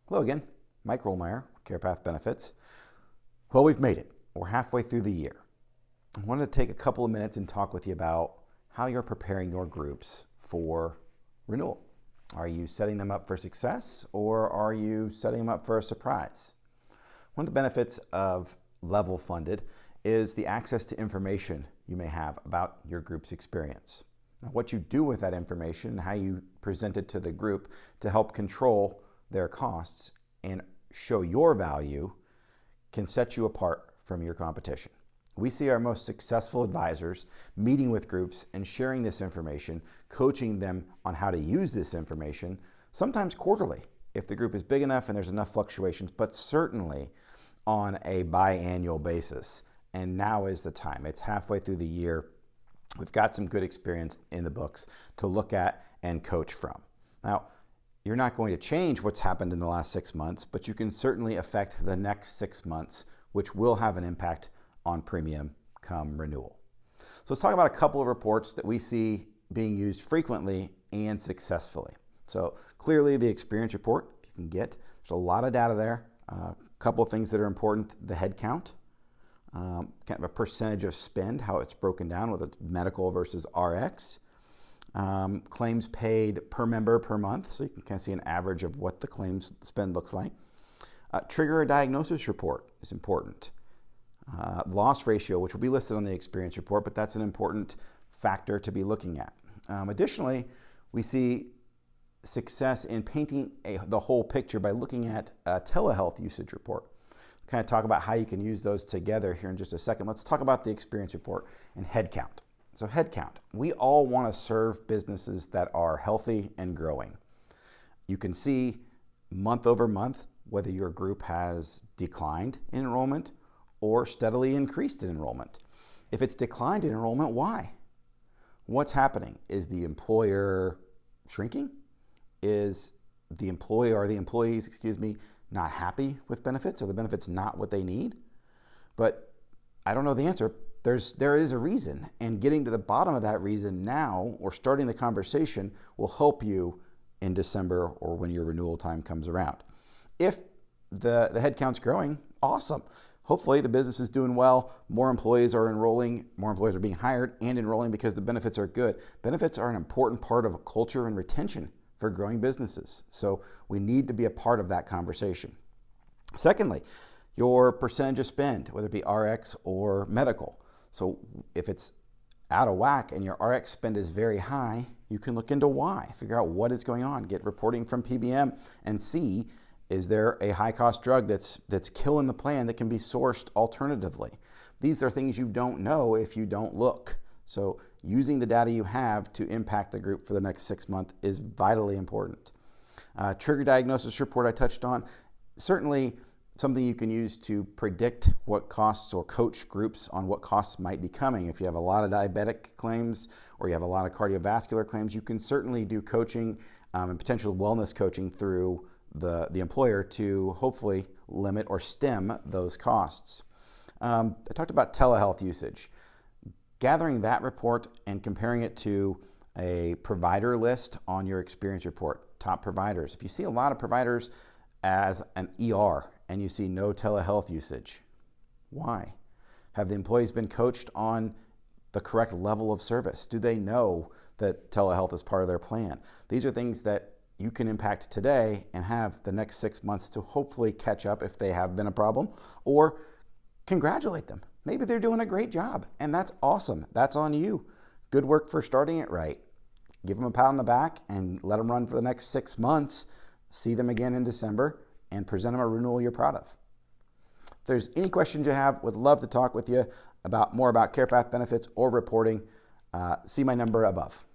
Hello again, Mike Rollmeyer, CarePath Benefits. Well, we've made it. We're halfway through the year. I wanted to take a couple of minutes and talk with you about how you're preparing your groups for renewal. Are you setting them up for success, or are you setting them up for a surprise? One of the benefits of level funded is the access to information you may have about your group's experience. Now, what you do with that information and how you present it to the group to help control their costs and show your value can set you apart from your competition. We see our most successful advisors meeting with groups and sharing this information, coaching them on how to use this information, sometimes quarterly if the group is big enough and there's enough fluctuations, but certainly on a biannual basis. And now is the time. It's halfway through the year. We've got some good experience in the books to look at and coach from. Now, you're not going to change what's happened in the last 6 months, but you can certainly affect the next 6 months, which will have an impact on premium come renewal. So let's talk about a couple of reports that we see being used frequently and successfully. So clearly the experience report you can get, there's a lot of data there. A couple of things that are important: the headcount, kind of a percentage of spend, how it's broken down, whether it's medical versus RX. Claims paid per member per month, so you can kind of see an average of what the claims spend looks like. Trigger a diagnosis report is important. Loss ratio, which will be listed on the experience report, but that's an important factor to be looking at. Additionally, we see success in painting the whole picture by looking at a telehealth usage report. Kind of talk about how you can use those together here in just a second. Let's talk about the experience report and headcount. So headcount, we all want to serve businesses that are healthy and growing. You can see month over month whether your group has declined in enrollment or steadily increased in enrollment. If it's declined in enrollment, why? What's happening? Is the employer shrinking? Is the employee or the employees, not happy with benefits? Are the benefits not what they need? But I don't know the answer. There is a reason, and getting to the bottom of that reason now, or starting the conversation, will help you in December or when your renewal time comes around. If the headcount's growing, awesome. Hopefully the business is doing well, more employees are enrolling, more employees are being hired and enrolling because the benefits are good. Benefits are an important part of culture and retention for growing businesses, so we need to be a part of that conversation. Secondly, your percentage of spend, whether it be RX or medical. So if it's out of whack and your RX spend is very high, you can look into why, figure out what is going on, get reporting from PBM and see, is there a high cost drug that's killing the plan that can be sourced alternatively? These are things you don't know if you don't look. So using the data you have to impact the group for the next 6 months is vitally important. Trigger diagnosis report I touched on, certainly something you can use to predict what costs or coach groups on what costs might be coming. If you have a lot of diabetic claims or you have a lot of cardiovascular claims, you can certainly do coaching and potential wellness coaching through the employer to hopefully limit or stem those costs. I talked about telehealth usage. Gathering that report and comparing it to a provider list on your experience report, top providers. If you see a lot of providers as an ER and you see no telehealth usage, why? Have the employees been coached on the correct level of service? Do they know that telehealth is part of their plan? These are things that you can impact today and have the next 6 months to hopefully catch up if they have been a problem, or congratulate them. Maybe they're doing a great job and that's awesome. That's on you. Good work for starting it right. Give them a pat on the back and let them run for the next 6 months. See them again in December and present them a renewal you're proud of. If there's any questions you have, would love to talk with you about more about CarePath benefits or reporting. See my number above.